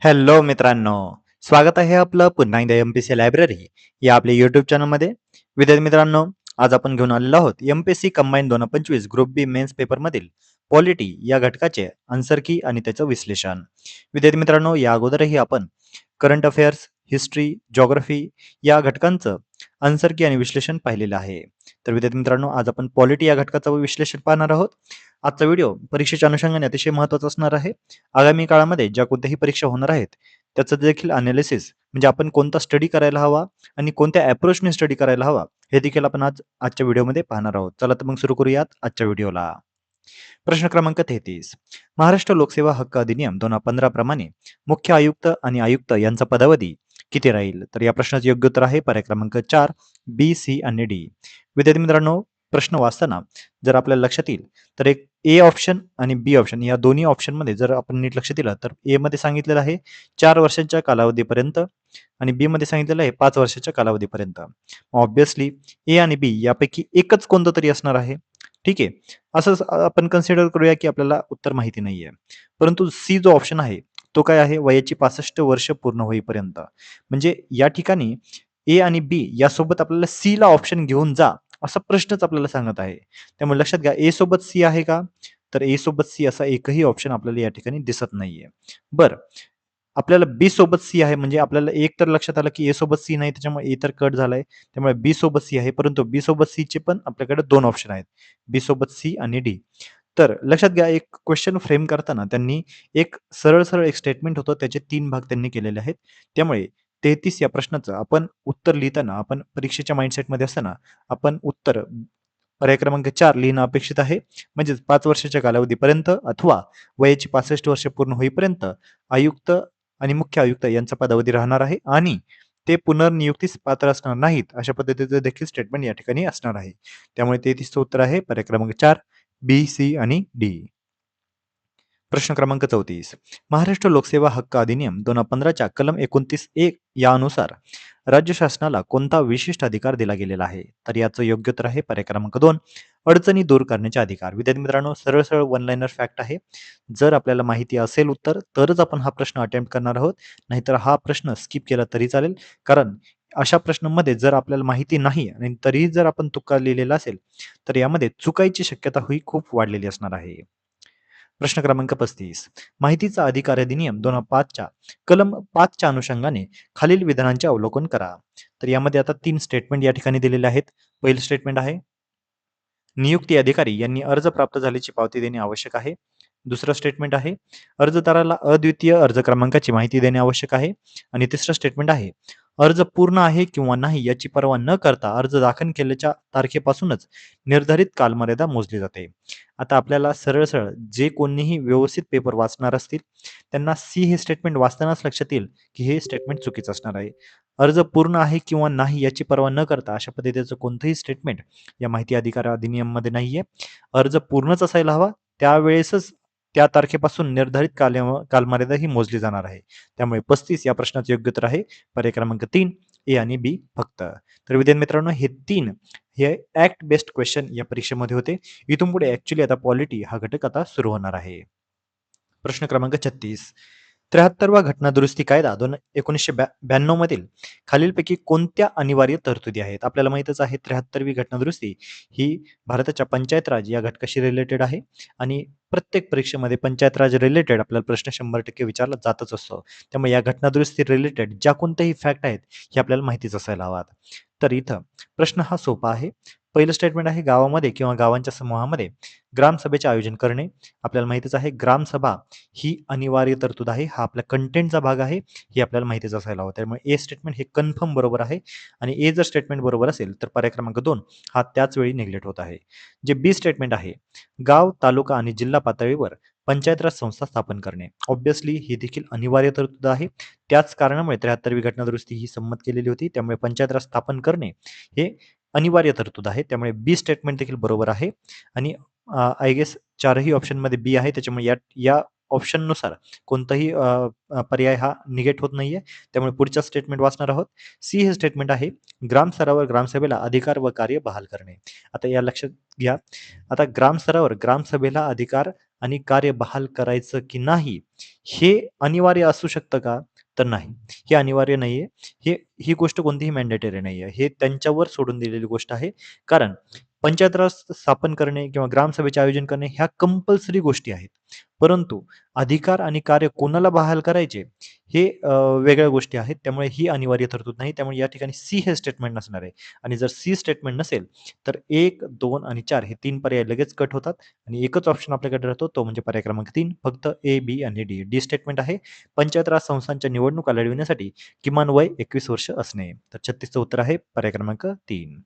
Hello मित्रांनो, स्वागत आहे आपलं पुन्हा एकदा एमपीसी लायब्ररी या आपल्या युट्यूब चॅनलमध्ये. विद्यार्थी मित्रांनो, आज आपण घेऊन आलेलो आहोत एमपीएससी कंबाईन 2025 ग्रुप बी मेन्स पेपरमधील पॉलिटी या घटकाचे आन्सर की आणि त्याचं विश्लेषण. विद्यार्थी मित्रांनो, या अगोदरही आपण करंट अफेअर्स, हिस्ट्री, जॉग्राफी या घटकांचं आन्सर की आणि विश्लेषण पाहिलेलं आहे. तर विद्यार्थी मित्रांनो, आज आपण पॉलिटी या घटकाचं विश्लेषण पाहणार आहोत. आजचा व्हिडिओ परीक्षेच्या अनुषंगाने अतिशय महत्त्वाचा असणार आहे. आगामी काळामध्ये ज्या कोणत्याही परीक्षा होणार आहेत, त्याचं देखील अनालिसिस म्हणजे आपण कोणता स्टडी करायला हवा आणि कोणत्या अप्रोचने स्टडी करायला हवा, हे देखील आपण आजच्या व्हिडिओमध्ये पाहणार आहोत. चला तर मग सुरू करूयात आजच्या व्हिडिओला. प्रश्न क्रमांक 33. महाराष्ट्र लोकसेवा हक्क अधिनियम 2015 प्रमाणे मुख्य आयुक्त आणि आयुक्त यांचा पदावधी किती राहील? तर या प्रश्नाचे योग्य उत्तर आहे पर्याय क्रमांक 4, बी, सी आणि डी. विद्यार्थी मित्रांनो, प्रश्न वाचताना जर आपल्याला लक्षात येईल तर एक ए ऑप्शन आणि बी ऑप्शन या दोन्ही ऑप्शनमध्ये जर आपण नीट लक्ष दिलं तर ए मध्ये सांगितलेलं आहे 4 वर्षांच्या कालावधीपर्यंत आणि बी मध्ये सांगितलेलं आहे 5 वर्षाच्या कालावधीपर्यंत. ऑब्व्हियसली ए आणि बी यापैकी एकच कोणतं तरी असणार आहे. ठीक आहे. असंच आपण कन्सिडर करूया की आपल्याला उत्तर माहिती नाहीये. परंतु सी जो ऑप्शन आहे तो काय आहे? वयाची 65 वर्ष पूर्ण होईपर्यंत. म्हणजे या ठिकाणी ए आणि बी यासोबत आपल्याला सी ला ऑप्शन घेऊन जा असा प्रश्नच आपल्याला सांगत आहे. त्यामुळे लक्षात घ्या ए सोबत सी आहे का? तर ए सोबत सी असा एकही ऑप्शन आपल्याला या ठिकाणी दिसत नाहीये. बरं, आपल्याला बी सोबत सी आहे म्हणजे आपल्याला एक तर लक्षात आलं की ए सोबत सी नाही त्याच्यामुळे ए तर कट झालाय. त्यामुळे बी सोबत सी आहे. परंतु बी सोबत सी चे पण आपल्याकडे 2 ऑप्शन आहेत. बी सोबत सी आणि डी. तर लक्षात घ्या एक क्वेश्चन फ्रेम करताना त्यांनी एक सरळ-सरळ एक स्टेटमेंट होतं त्याचे 3 भाग त्यांनी केलेले आहेत. त्यामुळे 33 या प्रश्नाचं आपण उत्तर लिहिताना आपण परीक्षेच्या माइंडसेटमध्ये असताना आपण उत्तर पर्याय क्रमांक 4 लिहिणं अपेक्षित आहे. म्हणजेच 5 वर्षाच्या कालावधीपर्यंत अथवा वयाची 65 वर्ष पूर्ण होईपर्यंत आयुक्त आणि मुख्य आयुक्त यांचा पदावधी राहणार आहे आणि ते पुनर्नियुक्तीस पात्र असणार नाहीत, अशा पद्धतीचं देखील स्टेटमेंट या ठिकाणी असणार आहे. त्यामुळे 33चं उत्तर आहे पर्याय क्रमांक 4, बी, सी आणि डी. प्रश्न क्रमांक 34. महाराष्ट्र लोकसेवा हक्क अधिनियम 2015च्या कलम 29(1) यानुसार राज्य शासनाला कोणता विशिष्ट अधिकार दिला गेलेला आहे? तर याचं योग्य उत्तर आहे पर्याय क्रमांक 2, अडचणी दूर करण्याचे अधिकार. विद्यार्थी मित्रांनो, सरळ सरळ वन लाइनर फॅक्ट आहे. जर आपल्याला माहिती असेल उत्तर तरच आपण हा प्रश्न अटेम्प्ट करणार आहोत. नाहीतर हा प्रश्न स्किप केला तरी चालेल. कारण अशा प्रश्नांमध्ये जर आपल्याला माहिती नाही आणि तरीही जर आपण तुक्का लिहिलेला असेल, तर यामध्ये चुकायची शक्यता ही खूप वाढलेली असणार आहे. प्रश्न क्रमांक 35. माहितीचा अधिकार अधिनियम 2005च्या कलम 5च्या अनुषंगाने खालील विधानांचे अवलोकन करा. तर यामध्ये आता 3 स्टेटमेंट या ठिकाणी दिलेले आहेत. पहिलं स्टेटमेंट आहे, नियुक्ती अधिकारी यांनी अर्ज प्राप्त झाल्याची पावती देणे आवश्यक आहे. दुसरं स्टेटमेंट आहे, अर्जदाराला अद्वितीय अर्ज क्रमांकाची माहिती देणे आवश्यक आहे. आणि तिसरं स्टेटमेंट आहे, अर्ज पूर्ण आहे किंवा नाही याची पर्वा न करता अर्ज दाखल केल्याच्या तारखेपासूनच निर्धारित कालमर्यादा मोजली जाते. आता आपल्याला सरळ सरळ जे कोणीही व्यवस्थित पेपर वाचणार असतील त्यांना सी हे स्टेटमेंट वाचतानाच लक्षात येईल की हे स्टेटमेंट चुकीचं असणार आहे. अर्ज पूर्ण आहे किंवा नाही याची पर्वा न करता अशा पद्धतीचं कोणतंही स्टेटमेंट या माहिती अधिकार अधिनियममध्ये नाहीये. अर्ज पूर्णच असायला हवा, त्यावेळेसच त्या तारखेपासून निर्धारित कालमर्यादा ही मोजली जाणार आहे. त्यामुळे 35 या प्रश्नाचं योग्य उत्तर आहे पर्याय क्रमांक 3, ए आणि बी फक्त. तर विद्यार्थी मित्रांनो, हे 3 हे ऍक्ट बेस्ड क्वेश्चन या परीक्षेमध्ये होते. इथून पुढे ऍक्च्युली आता पॉलिटी हा घटक आता सुरू होणार आहे. प्रश्न क्रमांक 36. 73वा घटना दुरुस्ती कायदा 1992 मधील खालीलपैकी कोणत्या अनिवार्य तरतुदी आहेत? आपल्याला माहितच आहे 73वी घटना दुरुस्ती ही भारताच्या पंचायत राज या घटकाशी रिलेटेड आहे आणि प्रत्येक परीक्षेमध्ये पंचायत राज रिलेटेड आपल्याला प्रश्न 100% विचारला जातच असतो. त्यामुळे या घटना दुरुस्ती रिलेटेड ज्या कोणत्याही फॅक्ट आहेत हे आपल्याला माहितीच असायला हवात. तर इथं प्रश्न हा सोपा आहे. पहिलं स्टेटमेंट आहे, गावामध्ये किंवा गावांच्या समूहामध्ये ग्रामसभेचे आयोजन करणे. आपल्याला माहितीच आहे ग्रामसभा ही अनिवार्य तरतूद आहे. हा आपल्या कंटेंटचा भाग आहे. हे आपल्याला माहितीच असायला हवं. त्यामुळे ए स्टेटमेंट हे कन्फर्म बरोबर आहे आणि ए जर स्टेटमेंट बरोबर असेल तर पर्याय क्रमांक 2 हा त्याच वेळी निग्लेक्ट होत आहे. जे बी स्टेटमेंट आहे, गाव, तालुका आणि जिल्हा पातळीवर पंचायत राज संस्था स्थापन करणे. ऑब्व्हियसली ही देखील अनिवार्य तरतूद आहे. त्याच कारणामुळे 73वी घटना दुरुस्ती ही संमत केलेली होती. त्यामुळे पंचायत राज स्थापन करणे हे अनिवार्य तरतूद आहे. त्यामुळे बी स्टेटमेंट देखील बरोबर आहे आणि आय गेस 4ही ऑप्शनमध्ये बी आहे. त्याच्यामुळे या या ऑप्शननुसार कोणताही पर्याय हा निगेट होत नाहीये. त्यामुळे पुढचा स्टेटमेंट वाचणार आहोत. सी हे स्टेटमेंट आहे, ग्रामस्तरावर ग्रामसभेला अधिकार व कार्य बहाल करणे. आता या लक्षात घ्या, आता ग्रामस्तरावर ग्रामसभेला अधिकार आणि कार्य बहाल करायचं की नाही, हे अनिवार्य असू शकतं का? तर नाही. हे अनिवार्य नाहीये. हे ही गोष्ट कोणतीही मॅन्डेटरी नाहीये. हे त्यांच्यावर सोडून दिलेली गोष्ट आहे. कारण पंचायत राज स्थापन करणे किंवा ग्रामसभेचे आयोजन करणे ह्या कंपल्सरी गोष्टी आहेत. परंतु अधिकार आणि कार्य कोणाला बहाल करायचे हे वेगळ्या गोष्टी आहेत. त्यामुळे ही अनिवार्य तरतूद नाही. त्यामुळे या ठिकाणी सी हे स्टेटमेंट नसणार आहे. आणि जर सी स्टेटमेंट नसेल, तर 1, 2 आणि 4 हे 3 पर्याय लगेच कट होतात आणि एकच ऑप्शन आपल्याकडे राहतो तो म्हणजे पर्याय क्रमांक 3 फक्त ए, बी आणि डी. डी स्टेटमेंट आहे पंचायत राज संस्थांच्या निवडणुका लढविण्यासाठी किमान वय 21 वर्ष असणे. तर 36चं उत्तर आहे पर्याय क्रमांक 3.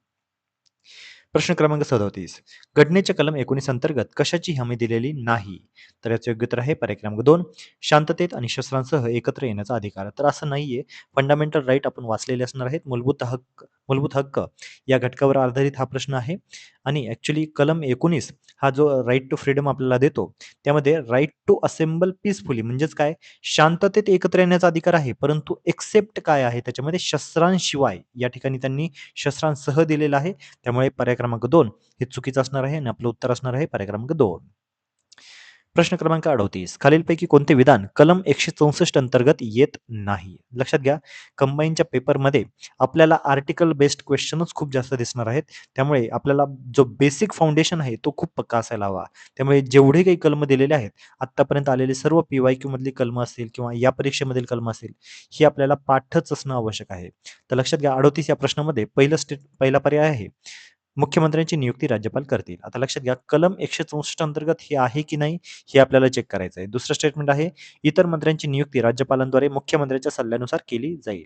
प्रश्न क्रमांक 37 घटनेच्या कलम 19 अंतर्गत कशाची हमी दिलेली नाही? तर याचं योग्य उत्तर आहे पर्याय क्रमांक 2 शांततेत आणि शस्त्रांसह एकत्र येण्याचा अधिकार. तर असं नाहीये. फंडामेंटल राईट आपण वाचलेले असणार आहेत. मूलभूत हक्क या घटकावर आधारित हा प्रश्न आहे आणि ॲक्चुअली कलम 19 हा जो राईट टू फ्रीडम आपल्याला देतो, त्यामध्ये राईट टू असेंबल पीसफुली म्हणजेच काय शांततेत एकत्र येण्याचा अधिकार आहे. परंतु एक्सेप्ट काय आहे त्याच्यामध्ये शस्त्रांशिवाय या ठिकाणी त्यांनी शस्त्रांसह दिलेलं आहे. त्यामुळे पर्याय क्रमांक 2 हे चुकीचं असणार आहे आणि आपलं उत्तर असणार आहे पर्याय क्रमांक 2. प्रश्न क्रमांक 38 खालीलपैकी कोणते विधान कलम 164 अंतर्गत येत नाही? लक्षात घ्या, कंबाईनच्या पेपरमध्ये आपल्याला आर्टिकल बेस्ड क्वेश्चनच खूप जास्त दिसणार आहेत. त्यामुळे आपल्याला जो बेसिक फाउंडेशन आहे तो खूप पक्का असायला हवा. त्यामुळे जेवढे काही कलम दिलेले आहेत, आत्तापर्यंत आलेले सर्व PYQ मधली कलमं असतील किंवा या परीक्षेमधील कलमं असतील, ही आपल्याला पाठच असणं आवश्यक आहे. तर लक्षात घ्या 38 या प्रश्नामध्ये पहिला पर्याय आहे मुख्यमंत्र्यांची नियुक्ती राज्यपाल करतील. आता लक्षात घ्या कलम 164 अंतर्गत हे आहे की नाही हे आपल्याला चेक करायचं आहे. दुसरं स्टेटमेंट आहे इतर मंत्र्यांची नियुक्ती राज्यपालांद्वारे मुख्यमंत्र्यांच्या सल्ल्यानुसार केली जाईल.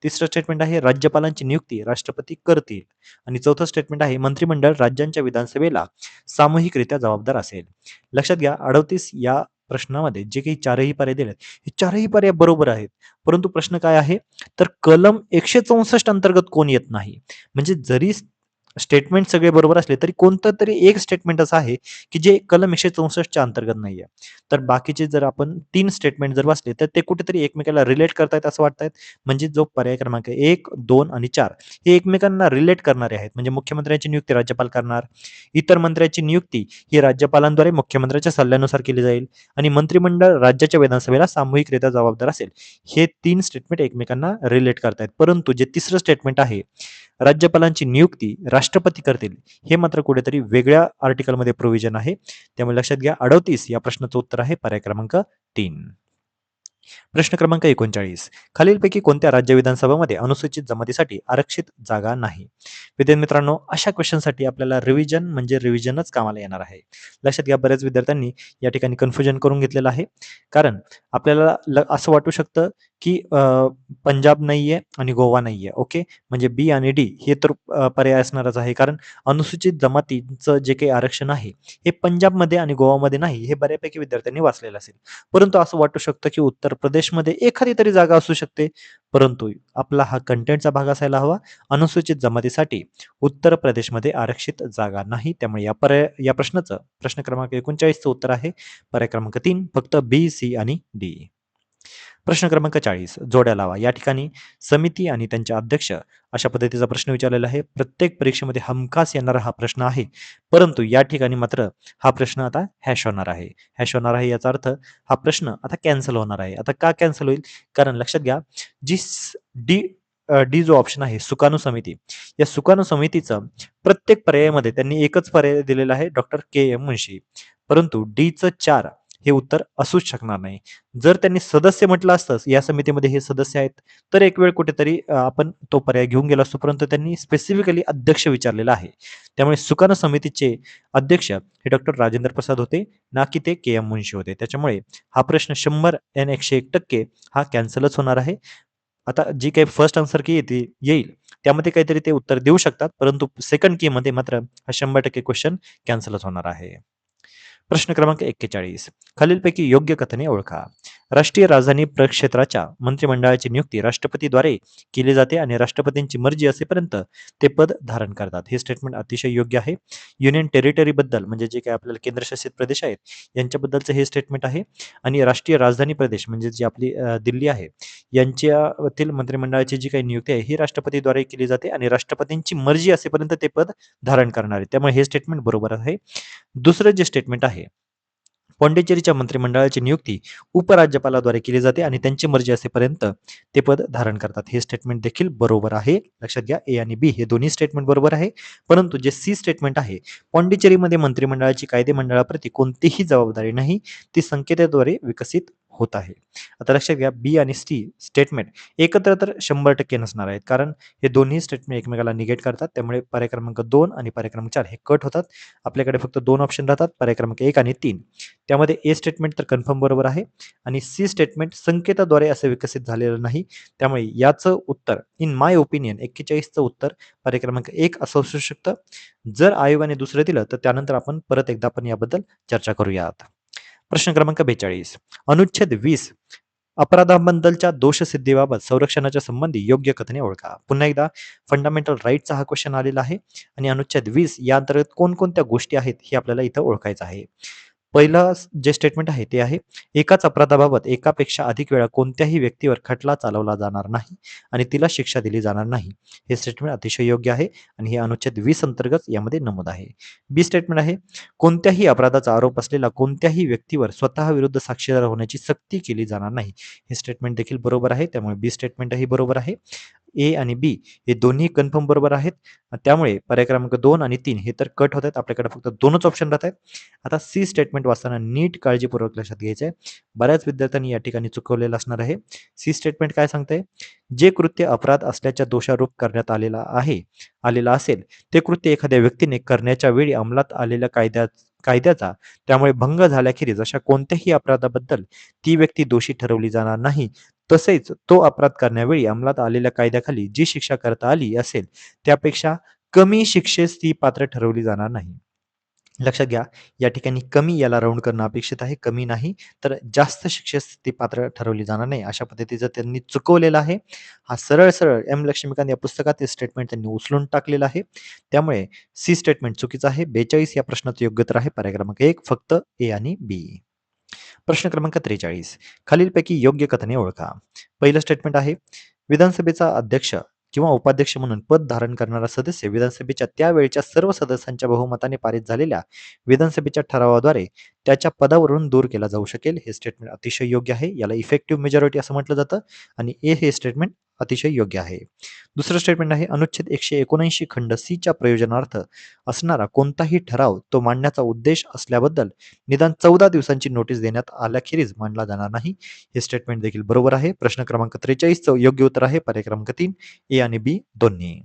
तिसरं स्टेटमेंट आहे राज्यपालांची नियुक्ती राष्ट्रपती करतील. आणि चौथं स्टेटमेंट आहे मंत्रिमंडळ राज्यांच्या विधानसभेला सामूहिकरित्या जबाबदार असेल. लक्षात घ्या 38 या प्रश्नामध्ये जे काही चारही पर्याय दिलेत, हे चारही पर्याय बरोबर आहेत. परंतु प्रश्न काय आहे तर कलम 164 अंतर्गत कोण येत नाही. म्हणजे जरी स्टेटमेंट सगळे बरोबर असले तरी कोणतं तरी एक स्टेटमेंट असं आहे की जे कलम 164 च्या अंतर्गत नाहीये. तर बाकीचे जर आपण 3 स्टेटमेंट जर वाचले तर ते कुठेतरी एकमेकाला रिलेट करतायत असं वाटतायत. म्हणजे जो पर्याय क्रमांक 1, 2 आणि 4 हे एकमेकांना रिलेट करणारे आहेत. म्हणजे मुख्यमंत्र्यांची नियुक्ती राज्यपाल करणार, इतर मंत्र्यांची नियुक्ती ही राज्यपालांद्वारे मुख्यमंत्र्यांच्या सल्ल्यानुसार केली जाईल आणि मंत्रिमंडळ राज्याच्या विधानसभेला सामूहिकरित्या जबाबदार असेल. हे 3 स्टेटमेंट एकमेकांना रिलेट करतायत. परंतु जे तिसरं स्टेटमेंट आहे राज्यपालांची नियुक्ती राष्ट्रपती करतील हे मात्र कुठेतरी वेगळ्या आर्टिकलमध्ये प्रोव्हिजन आहे. त्यामुळे लक्षात घ्या 38 या प्रश्नाचं उत्तर आहे पर्याय क्रमांक 3. प्रश्न क्रमांक 39 खालीलपैकी कोणत्या राज्य विधानसभामध्ये अनुसूचित जमातीसाठी आरक्षित जागा नाही? विद्यार्थी मित्रांनो अशा क्वेश्चनसाठी आपल्याला रिव्हिजन म्हणजे रिव्हिजनच कामाला येणार आहे. लक्षात घ्या बऱ्याच विद्यार्थ्यांनी या ठिकाणी कन्फ्युजन करून घेतलेलं आहे. कारण आपल्याला असं वाटू शकतं की पंजाब नाहीये आणि गोवा नाहीये. ओके. म्हणजे बी आणि डी हे तर पर्याय असणारच आहे. कारण अनुसूचित जमातीचं जे काही आरक्षण आहे हे पंजाबमध्ये आणि गोवामध्ये नाही हे बऱ्यापैकी विद्यार्थ्यांनी वाचलेलं असेल. परंतु असं वाटू शकतं की उत्तर प्रदेशमध्ये एखादी तरी जागा असू शकते. परंतु आपला हा कंटेंटचा भाग असायला हवा. अनुसूचित जमातीसाठी उत्तर प्रदेशमध्ये आरक्षित जागा नाही. त्यामुळे या प्रश्नाचं प्रश्न क्रमांक 39चं उत्तर आहे पर्याय क्रमांक 3 फक्त बी, सी आणि डी. प्रश्न क्रमांक 40 जोड्या लावा. या ठिकाणी समिती आणि त्यांचे अध्यक्ष अशा पद्धतीचा प्रश्न विचारलेला आहे. प्रत्येक परीक्षेमध्ये हमखास येणारा हा प्रश्न आहे. परंतु या ठिकाणी मात्र हा प्रश्न आता हॅश होणार आहे. हॅश होणार आहे याचा अर्थ हा प्रश्न आता कॅन्सल होणार आहे. आता का कॅन्सल होईल? कारण लक्षात घ्या जी डी डी जो ऑप्शन आहे सुकाणू समिती. या सुकाणू समितीचं प्रत्येक पर्यायामध्ये त्यांनी एकच पर्याय दिलेला आहे डॉक्टर के.एम. मुन्शी. परंतु डीचं 4 हे उत्तर असूच शकणार नाही. जर त्यांनी सदस्य म्हटलं असतं या समितीमध्ये हे सदस्य आहेत तर एक वेळ कुठेतरी आपण तो पर्याय घेऊन गेलो असतो. परंतु त्यांनी स्पेसिफिकली अध्यक्ष विचारलेला आहे. त्यामुळे सुकाणू समितीचे अध्यक्ष हे डॉक्टर राजेंद्र प्रसाद होते ना की ते के.एम. मुन्शी होते. त्याच्यामुळे हा प्रश्न 100 आणि 101% हा कॅन्सलच होणार आहे. आता जी काही फर्स्ट आन्सर की येईल त्यामध्ये काहीतरी ते उत्तर देऊ शकतात. परंतु सेकंड की मध्ये मात्र हा 100% क्वेश्चन कॅन्सलच होणार आहे. प्रश्न क्रमांक 41 खालीलपैकी योग्य कथने ओळखा. राष्ट्रीय राजधानी प्रक्षेत्राच्या मंत्रिमंडळाची नियुक्ती राष्ट्रपतीद्वारे केली जाते आणि राष्ट्रपतींची मर्जी असेपर्यंत ते पद धारण करतात. हे स्टेटमेंट अतिशय योग्य आहे. युनियन टेरिटरी बद्दल म्हणजे जे काही आपल्याला केंद्रशासित प्रदेश आहेत यांच्याबद्दलचं हे स्टेटमेंट आहे आणि राष्ट्रीय राजधानी प्रदेश म्हणजे जी आपली दिल्ली आहे यांच्यातील मंत्रिमंडळाची जी काही नियुक्ती आहे ही राष्ट्रपतीद्वारे केली जाते आणि राष्ट्रपतींची मर्जी असेपर्यंत ते पद धारण करणार आहे. त्यामुळे हे स्टेटमेंट बरोबर आहे. दुसरं जे स्टेटमेंट आहे पॉंडिचेरीच्या मंत्रिमंडळाची नियुक्ती उपराज्यपालाद्वारे केली जाते आणि त्यांची मर्जी असेपर्यंत ते पद धारण करतात. हे स्टेटमेंट देखील बरोबर आहे. लक्षात घ्या, ए आणि बी हे दोन्ही स्टेटमेंट बरोबर आहे. परंतु जे सी स्टेटमेंट आहे, पॉंडिचेरीमध्ये मंत्रिमंडळाची कायदेमंडळाप्रती कोणतीही जबाबदारी नाही, ती संकेताद्वारे विकसित होत आहे. आता लक्षात घ्या, बी आणि सी स्टेटमेंट एकत्र तर 100% नसणार आहेत, कारण हे दोन्ही स्टेटमेंट एकमेकाला निगेट करतात. त्यामुळे पर्याय क्रमांक 2 आणि पर्याय क्रमांक 4 हे कट होतात. आपल्याकडे फक्त 2 ऑप्शन राहतात, पर्याय क्रमांक 1 आणि 3. त्यामध्ये ए स्टेटमेंट तर कन्फर्म बरोबर आहे आणि सी स्टेटमेंट संकेताद्वारे असं विकसित झालेलं नाही. त्यामुळे याचं उत्तर इन माय ओपिनियन 41चं उत्तर पर्याय क्रमांक 1 असं असू शकतं. जर आयोगाने दुसरं दिलं तर त्यानंतर आपण परत एकदा आपण याबद्दल चर्चा करूयात. प्रश्न क्रमांक 42. अनुच्छेद 20 अपराधाबद्दलच्या दोषसिद्धीबाबत संरक्षणाच्या संबंधी योग्य कथने ओळखा. पुन्हा एकदा फंडामेंटल राईटचा हा क्वेश्चन आलेला आहे आणि अनुच्छेद 20 या अंतर्गत कोणकोणत्या गोष्टी आहेत हे आपल्याला इथं ओळखायचं आहे. पहिलं जे स्टेटमेंट आहे ते आहे, एकाच अपराधाबाबत एकापेक्षा अधिक वेळा कोणत्याही व्यक्तीवर खटला चालवला जाणार नाही आणि तिला शिक्षा दिली जाणार नाही. हे स्टेटमेंट अतिशय योग्य आहे आणि हे अनुच्छेद 20 अंतर्गत यामध्ये नमूद आहे. बी स्टेटमेंट आहे, कोणत्याही अपराधाचा आरोप असलेला कोणत्याही व्यक्तीवर स्वतः विरुद्ध साक्षीदार होण्याची सक्ती केली जाणार नाही. हे स्टेटमेंट देखील बरोबर आहे. त्यामुळे बी स्टेटमेंटही बरोबर आहे. ए आणि बी हे दोन्ही कन्फर्म बरोबर आहेत. त्यामुळे पर्याय क्रमांक 2 आणि 3 हे तर कट होत आहेत. आपल्याकडे फक्त 2च ऑप्शन राहत आहेत. आता सी स्टेटमेंट वाचताना नीट काळजीपूर्वक लक्षात घ्यायचं आहे. बऱ्याच विद्यार्थ्यांनी या ठिकाणी चुकवलेलं असणार आहे. सी स्टेटमेंट काय सांगते? जे कृत्य अपराध असल्याच्या दोषारोप करण्यात आलेला असेल, ते कृत्य एखाद्या व्यक्तीने करण्याच्या वेळी अंमलात आलेल्या कायद्याचा त्यामुळे भंग झाल्याखेरीज अशा कोणत्याही अपराधाबद्दल ती व्यक्ती दोषी ठरवली जाणार नाही. तसेच तो अपराध करण्यावेळी अंमलात आलेल्या कायद्याखाली जी शिक्षा करता आली असेल त्यापेक्षा कमी शिक्षेस ती पात्र ठरवली जाणार नाही. लक्षात घ्या, या ठिकाणी कमी याला राउंड करणं अपेक्षित आहे, कमी नाही. तर जास्त शिक्षेस ती पात्र ठरवली जाणार नाही. अशा पद्धतीचं त्यांनी चुकवलेलं आहे. हा सरळ-सरळ एम. लक्ष्मीकांत या पुस्तकात हे स्टेटमेंट त्यांनी उचलून टाकलेलं आहे. त्यामुळे सी स्टेटमेंट चुकीचं आहे. 42 या प्रश्नाचं योग्य उत्तर आहे पर्याय क्रमांक 1 फक्त ए आणि बी. प्रश्न क्रमांक 43. खालीलपैकी योग्य कथने ओळखा. पहिलं स्टेटमेंट आहे, विधानसभेचा अध्यक्ष किंवा उपाध्यक्ष म्हणून पद धारण करणारा सदस्य विधानसभेच्या त्यावेळच्या सर्व सदस्यांच्या बहुमताने पारित झालेल्या विधानसभेच्या ठरावाद्वारे त्याच्या पदावरून दूर केला जाऊ शकेल. हे स्टेटमेंट अतिशय योग्य आहे. याला इफेक्टिव्ह मेजॉरिटी असं म्हटलं जातं आणि ए हे स्टेटमेंट अतिशय योग्य आहे. दुसरं स्टेटमेंट आहे, अनुच्छेद 179 खंड सी च्या प्रयोजनार्थ असणारा कोणताही ठराव तो मांडण्याचा उद्देश असल्याबद्दल निदान 14 दिवसांची नोटीस देण्यात आल्याखेरीज मांडला जाणार नाही. हे स्टेटमेंट देखील बरोबर आहे. प्रश्न क्रमांक 43चं योग्य उत्तर आहे पर्याय क्रमांक 3 ए आणि बी दोन्ही.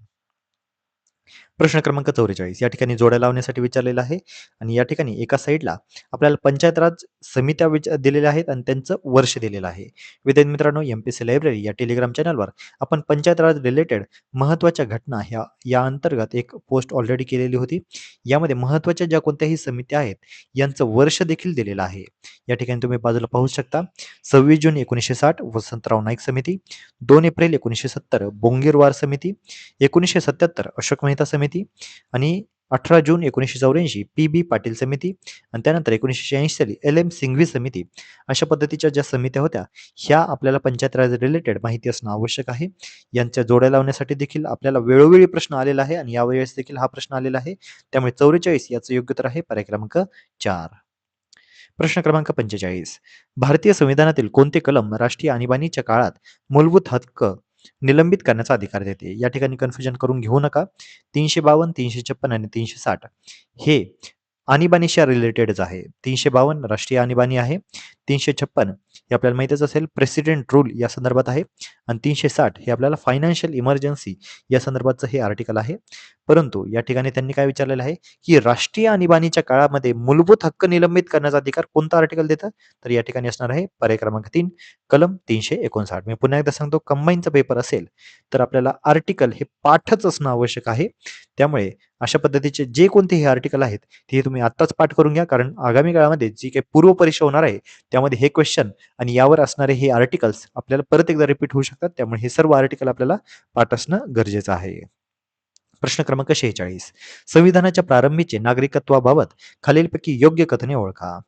प्रश्न क्रमांक 44 या ठिकाणी जोड्या लावण्यासाठी विचारलेला आहे आणि या ठिकाणी एका साईडला आपल्याला पंचायत राज समित्या दिलेल्या आहेत आणि त्यांचं वर्ष दिलेलं आहे. विद्यार्थी मित्रांनो, एमपीसी लायब्ररी या टेलिग्राम चॅनलवर आपण पंचायत राज रिलेटेड महत्त्वाच्या घटना या अंतर्गत एक पोस्ट ऑलरेडी केलेली होती. यामध्ये महत्त्वाच्या ज्या कोणत्याही समित्या आहेत यांचं वर्ष देखील दिलेलं आहे. या ठिकाणी तुम्ही बाजूला पाहू शकता. 26 जून 1960 वसंतराव नाईक समिती, 2 एप्रिल 1970 बोंगीरवार समिती, 1977 अशोक मेहता समिती आणि 18 जून 1984 पी बी पाटील समिती आणि त्यानंतर 1986 साली एल एम सिंघवी समिती. अशा पद्धतीच्या ज्या समित्या होत्या ह्या आपल्याला पंचायत राज रिलेटेड माहिती असणं आवश्यक आहे. यांच्या जोड्या लावण्यासाठी देखील आपल्याला वेळोवेळी प्रश्न आलेला आहे आणि यावेळेस देखील हा प्रश्न आलेला आहे. त्यामुळे 44 याचं योग्य उत्तर आहे पर्याय क्रमांक 4. प्रश्न क्रमांक 45. भारतीय संविधानातील कोणते कलम राष्ट्रीय आणीबाणीच्या काळात मूलभूत हक्क निलंबित करण्याचा अधिकार देते? या ठिकाणी कन्फ्युजन करून घेऊ नका. 352, 356 आणि 360 हे आणीबाणीशी रिलेटेडच आहे. 352 राष्ट्रीय आणीबाणी आहे. 356 हे आपल्याला माहितच असेल प्रेसिडेंट रूल या संदर्भात आहे आणि 360 हे आपल्याला फायनान्शियल इमर्जन्सी या संदर्भातचं हे आर्टिकल आहे. परंतु या ठिकाणी त्यांनी काय विचारलेलं आहे की राष्ट्रीय आणीबाणीच्या काळामध्ये मूलभूत हक्क निलंबित करण्याचा अधिकार कोणता आर्टिकल देतं? तर या ठिकाणी असणार आहे पर्याय क्रमांक 3 कलम 359. मी पुन्हा एकदा सांगतो, कंबाईनचा पेपर असेल तर आपल्याला आर्टिकल हे पाठच असणं आवश्यक आहे. त्यामुळे अशा पद्धतीचे जे कोणते हे आर्टिकल आहेत ते तुम्ही आत्ताच पाठ करून घ्या, कारण आगामी काळामध्ये जी काही पूर्व परीक्षा होणार आहे त्यामध्ये हे क्वेश्चन आणि यावर असणारे हे आर्टिकल्स आपल्याला परत एकदा रिपीट होऊ शकतात. त्यामुळे हे सर्व आर्टिकल आपल्याला पाठ असणं गरजेचं आहे. प्रश्न क्रमांक 46. संविधानाच्या प्रारंभीचे नागरिकत्वाबाबत खालीलपैकी योग्य कथने ओळखा.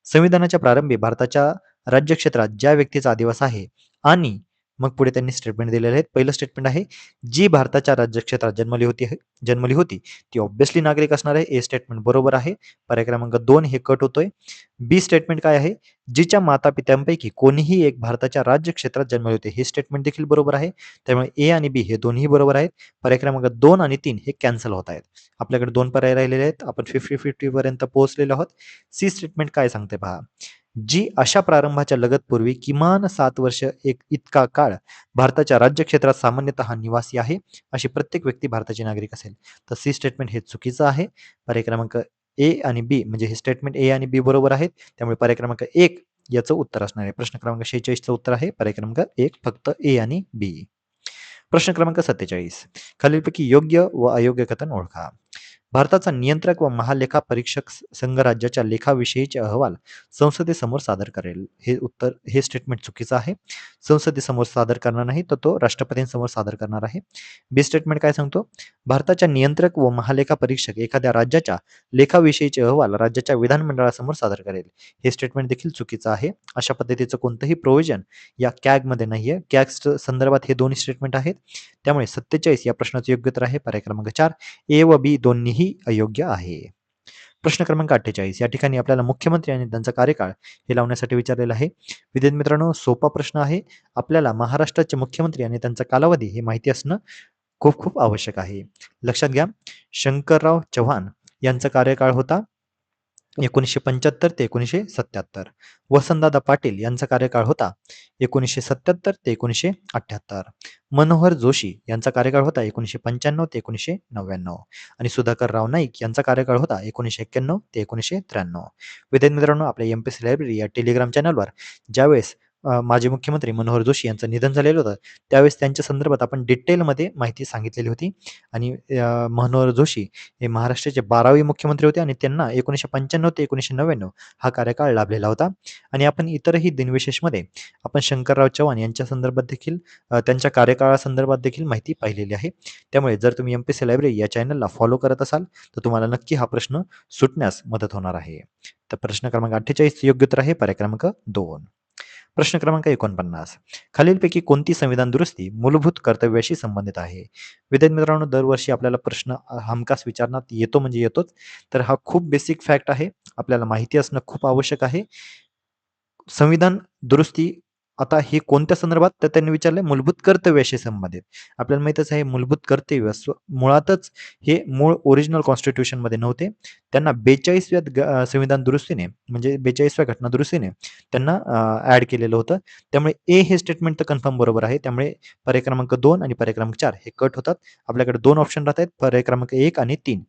संविधानाच्या प्रारंभी भारताच्या राज्यक्षेत्रात ज्या व्यक्तीचा अधिवास आहे आणि मग पुढे त्यांनी स्टेटमेंट दिलेले आहेत. पहिलं स्टेटमेंट आहे, जी भारताच्या राज्यक्षेत्रात जन्मली होती ती ऑब्व्हियसली नागरिक असणार आहे. ए स्टेटमेंट बरोबर आहे. पर्याय क्रमांक 2 हे कट होतोय. बी स्टेटमेंट काय आहे, जिच्या माता-पित्यांपैकी कोणीही एक भारताच्या राज्यक्षेत्रात जन्मले होते. हे स्टेटमेंट देखील बरोबर आहे. त्यामुळे ए आणि बी हे दोन्ही बरोबर आहेत. पर्याय क्रमांक 2 आणि 3 हे कॅन्सल होत आहेत. आपल्याकडे 2 पर्याय राहिलेले आहेत. आपण 50-50 पर्यंत पोहोचलेलो आहोत. सी स्टेटमेंट काय सांगते पहा. जी अशा प्रारंभाच्या लगतपूर्वी किमान 7 वर्ष इतका काळ भारताच्या राज्यक्षेत्रात सामान्यतः निवासी आहे, अशी प्रत्येक व्यक्ती भारताची नागरिक असेल. तर सी स्टेटमेंट हे चुकीचं आहे. पर्याय क्रमांक ए आणि बी म्हणजे हे स्टेटमेंट ए आणि बी बरोबर आहेत. त्यामुळे पर्याय क्रमांक 1 याचं उत्तर असणार आहे. प्रश्न क्रमांक 46चं उत्तर आहे पर्याय क्रमांक 1 फक्त ए आणि बी. प्रश्न क्रमांक 47 खालीलपैकी योग्य व अयोग्य कथन ओळखा. भारताचा नियंत्रक व महालेखा परीक्षक संघ राज्याच्या लेखाविषयीचे अहवाल संसदेसमोर सादर करेल. हे स्टेटमेंट चुकीचं आहे. संसदेसमोर सादर करणार नाही तर तो राष्ट्रपतींसमोर सादर करणार आहे. बी स्टेटमेंट काय सांगतो, भारताच्या नियंत्रक व महालेखा परीक्षक एखाद्या राज्याच्या लेखाविषयीचे अहवाल राज्याच्या विधानमंडळासमोर सादर करेल. हे स्टेटमेंट देखील चुकीचं आहे. अशा पद्धतीचं कोणतंही प्रोव्हिजन या कॅगमध्ये नाहीये. कॅग संदर्भात हे दोन्ही स्टेटमेंट आहेत. त्यामुळे 47 या प्रश्नाचं योग्य उत्तर आहे पर्याय क्रमांक 4. ए व बी दोन्हीही अयोग्य आहे. प्रश्न क्रमांक 48 या ठिकाणी आपल्याला मुख्यमंत्री आणि त्यांचा कार्यकाळ हे लावण्यासाठी विचारलेलं आहे. विद्यार्थी मित्रांनो, सोपा प्रश्न आहे. आपल्याला महाराष्ट्राचे मुख्यमंत्री आणि त्यांचा कालावधी हे माहिती असणं खूप खूप आवश्यक आहे. लक्षात घ्या, शंकरराव चव्हाण यांचा कार्यकाळ होता 1975 ते 1977. वसंतदादा पाटील यांचा कार्यकाळ होता 1977 ते 1978. मनोहर जोशी यांचा कार्यकाळ होता 1995 ते 1999 आणि सुधाकरराव नाईक यांचा कार्यकाळ होता 1991 ते 1993. विद्यार्थी मित्रांनो, आपल्या एमपीएससी लायब्ररी या टेलिग्राम चॅनलवर ज्यावेळेस माजी मुख्यमंत्री मनोहर जोशी यांचं निधन झालेलं होतं, त्यावेळेस त्यांच्या संदर्भात आपण डिटेलमध्ये माहिती सांगितलेली होती. आणि मनोहर जोशी हे महाराष्ट्राचे 12वे मुख्यमंत्री होते आणि त्यांना 1995 ते 1999 हा कार्यकाळ लाभलेला होता. आणि आपण इतरही दिनविशेषमध्ये आपण शंकरराव चव्हाण यांच्या संदर्भात देखील त्यांच्या कार्यकाळासंदर्भात देखील माहिती पाहिलेली आहे. त्यामुळे जर तुम्ही एमपीएससी लायब्ररी या चॅनलला फॉलो करत असाल तर तुम्हाला नक्की हा प्रश्न सुटण्यास मदत होणार आहे. तर प्रश्न क्रमांक 48 योग्य उत्तर आहे पर्याय क्रमांक 2. प्रश्न क्रमांक 49 खालीलपैकी कोणती संविधान दुरुस्ती मूलभूत कर्तव्याशी संबंधित आहे. विद्यार्थी मित्रांनो, दरवर्षी आपल्याला प्रश्न हमखास विचारण्यात येतो म्हणजे येतोच. तर हा खूप बेसिक फॅक्ट आहे. आपल्याला माहिती असणं खूप आवश्यक आहे. संविधान दुरुस्ती आता हे कोणत्या संदर्भात, तर त्यांनी विचारलंय मूलभूत कर्तव्याशी संबंधित. आपल्याला माहितच आहे मूलभूत कर्तव्य मुळातच हे मूळ ओरिजिनल कॉन्स्टिट्यूशनमध्ये नव्हते. त्यांना 42व्या संविधान दुरुस्तीने म्हणजे 42व्या घटना दुरुस्तीने त्यांना ॲड केलेलं होतं. त्यामुळे ए हे स्टेटमेंट तर कन्फर्म बरोबर आहे. त्यामुळे पर्याय क्रमांक 2 आणि पर्याय क्रमांक 4 हे कट होतात. आपल्याकडे 2 ऑप्शन राहत आहेत, पर्याय क्रमांक 1 आणि 3.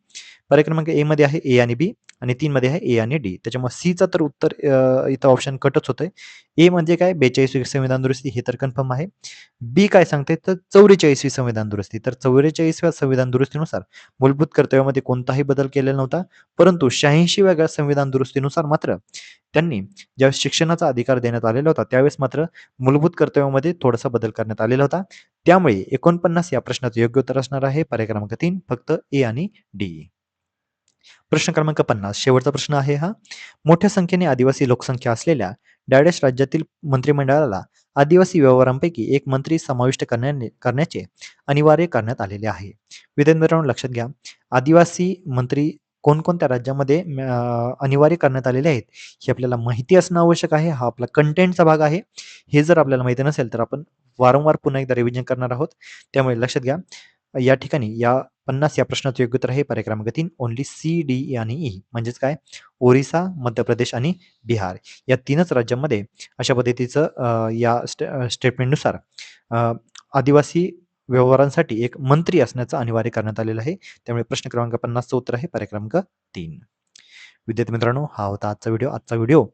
पर्याय क्रमांक ए मध्ये आहे ए आणि बी आणि 3 मध्ये आहे ए आणि डी. त्याच्यामुळे सीचं तर उत्तर इथं ऑप्शन कटच होतंय. ए म्हणजे काय, 42वी संविधान दुरुस्ती हे तर कन्फर्म आहे. बी काय सांगते, तर 44वी संविधान दुरुस्ती. तर 44व्या संविधान दुरुस्तीनुसार मूलभूत कर्तव्यामध्ये कोणताही बदल केलेला नव्हता. परंतु 86व्या संविधान दुरुस्तीनुसार मात्र त्यांनी ज्यावेळेस शिक्षणाचा अधिकार देण्यात आलेला होता, त्यावेळेस मात्र मूलभूत कर्तव्यामध्ये थोडासा बदल करण्यात आलेला होता. त्यामुळे 49 या प्रश्नाचं योग्य उत्तर असणार आहे पर्याय क्रमांक 3 फक्त ए आणि डी. प्रश्न क्रमांक 50 शेवटचा प्रश्न आहे हा. मोठ्या संख्येने आदिवासी लोकसंख्या असलेल्या डॅडेश राज्यातील मंत्रिमंडळाला आदिवासी व्यवहारांपैकी एक मंत्री समाविष्ट करण्याचे अनिवार्य करण्यात आलेले आहे. विद्यार्थी मित्रांनो, लक्षात घ्या, आदिवासी मंत्री कोणकोणत्या राज्यामध्ये अनिवार्य करण्यात आलेले आहेत हे आपल्याला माहिती असणं आवश्यक आहे. हा आपला कंटेंटचा भाग आहे. हे जर आपल्याला माहिती नसेल तर आपण वारंवार पुन्हा एकदा रिव्हिजन करणार आहोत. त्यामुळे लक्षात घ्या, या ठिकाणी या 50 या प्रश्नाचं योग्य उत्तर आहे पर्याय क्रमांक 3 ओन्ली सी, डी आणि ई. म्हणजेच काय, ओरिसा, मध्य प्रदेश आणि बिहार या 3च राज्यांमध्ये अशा पद्धतीचं या स्टेटमेंटनुसार आदिवासी व्यवहारांसाठी एक मंत्री असण्याचं अनिवार्य करण्यात आलेलं आहे. त्यामुळे प्रश्न क्रमांक 50चं उत्तर आहे पर्याय क्रमांक 3. विद्यार्थी मित्रांनो, हा होता आजचा व्हिडिओ. आजचा व्हिडिओ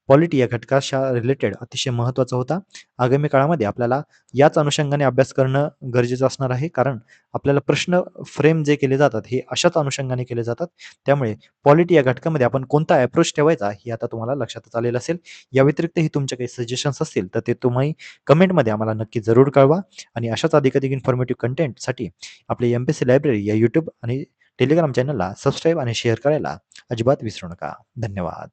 पॉलिटी या घटकाच्या रिलेटेड अतिशय महत्त्वाचा होता. आगामी काळामध्ये आपल्याला याच अनुषंगाने अभ्यास करणं गरजेचं असणार आहे. कारण आपल्याला प्रश्न फ्रेम जे केले जातात हे अशाच अनुषंगाने केले जातात. त्यामुळे पॉलिटी या घटकामध्ये आपण कोणता अप्रोच ठेवायचा हे आता तुम्हाला लक्षातच आलेलं असेल. या व्यतिरिक्तही तुमचे काही सजेशन्स असतील तर ते तुम्ही कमेंटमध्ये आम्हाला नक्की जरूर कळवा. आणि अशाच अधिकाधिक इन्फॉर्मेटिव्ह कंटेंटसाठी आपली एमपीएससी लायब्ररी या यूट्यूब आणि टेलिग्राम चॅनलला सबस्क्राईब आणि शेअर करायला अजिबात विसरू नका. धन्यवाद.